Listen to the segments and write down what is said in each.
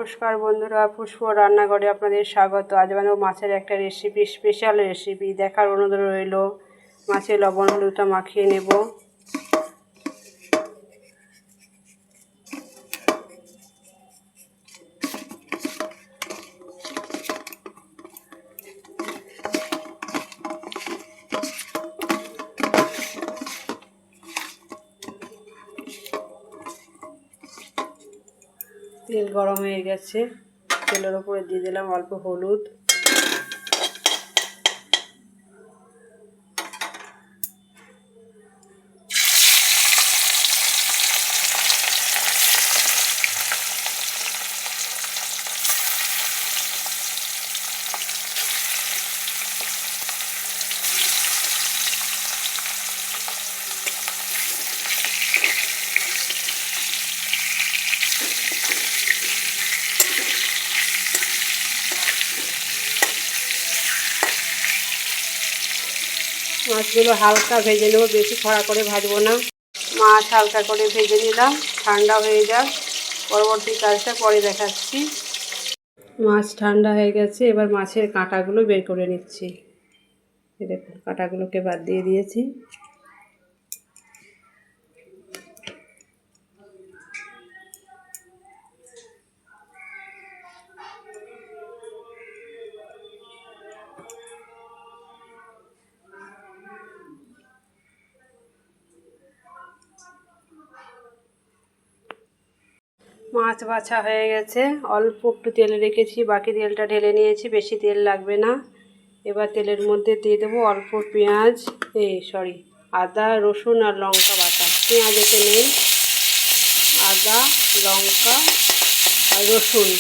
নমস্কার বন্ধুরা, পুষ্প রান্নাঘরে আপনাদের স্বাগত। আজ বানাবো মাছের একটা রেসিপি, স্পেশাল রেসিপি। দেখার অনুরোধ রইল। মাছের লবণ হলুদটা মাখিয়ে নেব। তেল গরম হয়ে গেছে, তেলের উপরে দিয়ে দিলাম অল্প হলুদ, মাছগুলো হালকা ভেজে নেব, বেশি কড়া করে ভাজবো না। মাছ হালকা করে ভেজে নিলাম, ঠান্ডা হয়ে যাক, পরবর্তী কাজটা পরে দেখাচ্ছি। মাছ ঠান্ডা হয়ে গেছে, এবার মাছের কাঁটাগুলো বের করে নিচ্ছি। দেখুন, কাঁটাগুলোকে বাদ দিয়ে দিয়েছি। মাছ বাছা হয়ে গেছে, অল্প একটু তেল রেখেছি, বাকি তেলটা ঢেলে নিয়েছি, বেশি তেল লাগবে না। এবার তেলের মধ্যে দিয়ে দেবো অল্প পেঁয়াজ, আদা রসুন আর লঙ্কা বাটা। পেঁয়াজ এতে নেই, আদা লঙ্কা আর রসুন।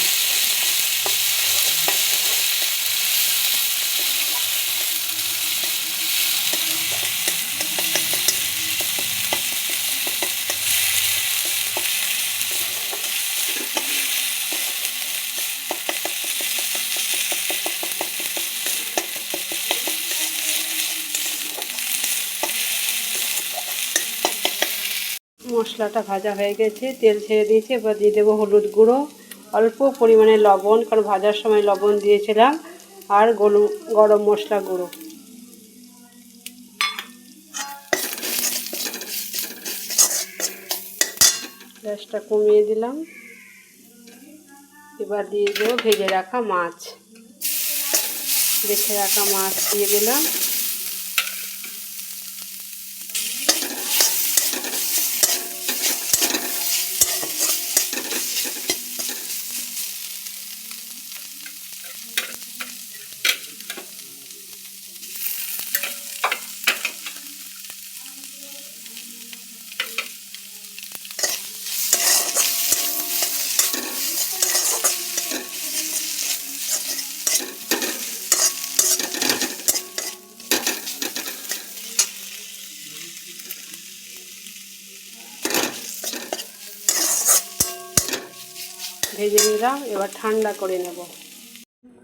মশলাটা ভাজা হয়ে গেছে, তেল ছেড়ে দিয়েছি। এবার দিয়ে দেবো হলুদ গুঁড়ো, অল্প পরিমাণে লবণ, কারণ ভাজার সময় লবণ দিয়েছিলাম, আর গরম মশলা গুঁড়ো। গ্যাসটা কমিয়ে দিলাম। এবার দিয়ে দেবো ভেজে রাখা মাছ, রেখে রাখা মাছ দিয়ে দিলাম। ভেজে নিলাম, এবার ঠান্ডা করে নেব।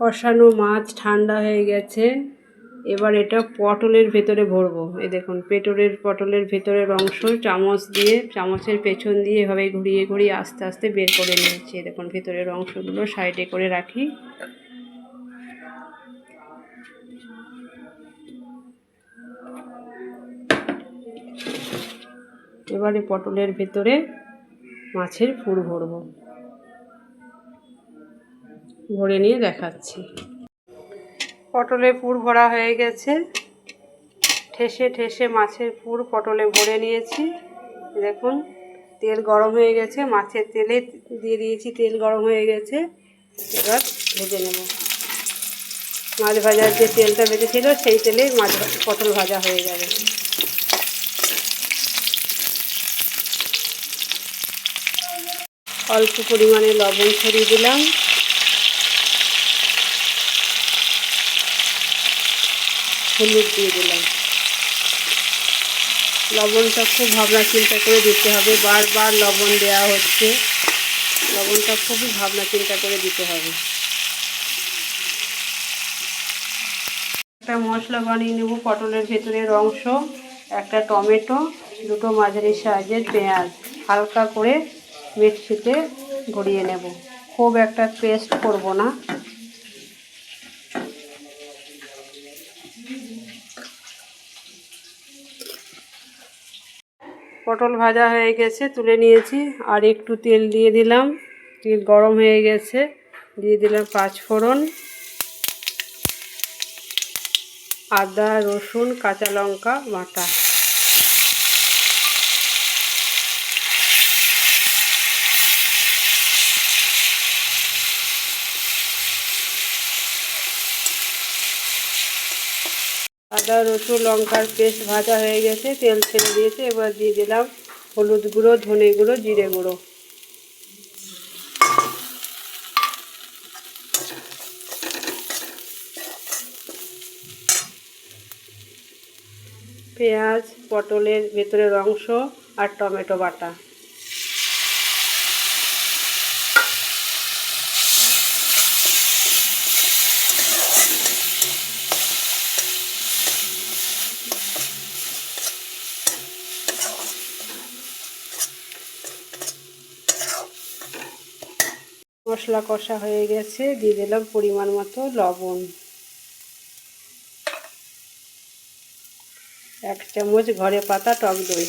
কষানো মাছ ঠান্ডা হয়ে গেছে, এবার এটা পটলের ভেতরে ভরবো। এই দেখুন, পটলের ভেতরের অংশ চামচের পেছন দিয়ে এভাবে ঘুরিয়ে ঘুরিয়ে আস্তে আস্তে বের করে নিয়েছি। দেখুন, ভেতরের অংশগুলো সাইডে করে রাখি। এবারে পটলের ভেতরে মাছের পুর ভরবো, ভরে নিয়ে দেখাচ্ছি। পটলের পুর ভরা হয়ে গেছে, ঠেসে ঠেসে মাছের পুর পটলে ভরে নিয়েছি। দেখুন, তেল গরম হয়ে গেছে, মাছের তেলে দিয়ে দিয়েছি, তেল গরম হয়ে গেছে। এবার ভেজে নেব। মাছ ভাজার যে তেলটা বেঁচেছিল সেই তেলে পটল ভাজা হয়ে যাবে। অল্প পরিমাণে লবণ ছড়িয়ে দিলাম, হলুদ দিয়ে দিলাম। লবণটা খুব ভাবনা চিন্তা করে দিতে হবে, বারবার লবণ দেওয়া হচ্ছে, লবণটা খুবই ভাবনা চিন্তা করে দিতে হবে। একটা মশলা বানিয়ে নেব। পটলের ভেতরের অংশ, একটা টমেটো, দুটো মাঝারি সাইজের পেঁয়াজ হালকা করে মিক্সিতে ঘুরিয়ে নেব। খুব একটা পেস্ট করব না। পটল ভাজা হয়ে গেছে, তুলে নিয়েছি। আর একটু তেল দিয়ে দিলাম, তেল গরম হয়ে গেছে, দিয়ে দিলাম 5 ফোড়ন, আদা রসুন কাঁচা লঙ্কা বাটা। আদা রসুন লঙ্কার পেস্ট ভাজা হয়ে গেছে, তেল ছেড়ে দিয়েছে। এবার দিয়ে দিলাম হলুদ গুঁড়ো, ধনে গুঁড়ো, জিরে গুঁড়ো। পেঁয়াজ, পটলের ভেতরের অংশ আর টমেটো বাটা। মশলা কষা হয়ে গেছে, দিয়ে দিলাম পরিমাণ মতো লবণ, 1 চামচ ঘরে পাতা টক দই।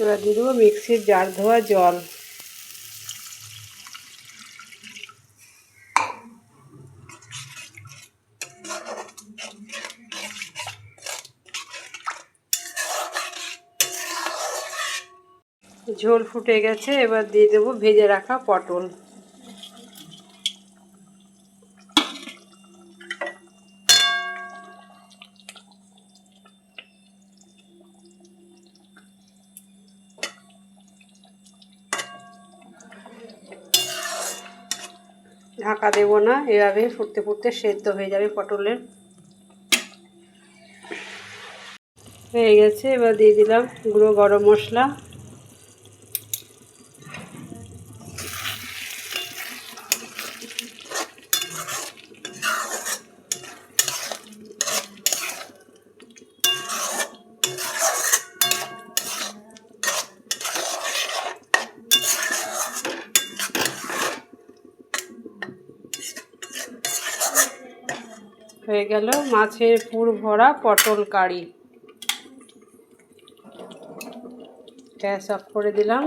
এবার দিয়ে দেবো মিক্সির জার ধোয়া জল। ঝোল ফুটে গেছে, এবার দিয়ে দেবো ভেজে রাখা পটল। ঢাকা দেব না, এভাবে ফুটতে ফুটতে সেদ্ধ হয়ে যাবে পটলের। হয়ে গেছে, এবার দিয়ে দিলাম গুঁড়ো গরম মশলা, হয়ে গেল মাছের পুর ভরা পটল কারি। গ্যাস অফ করে দিলাম।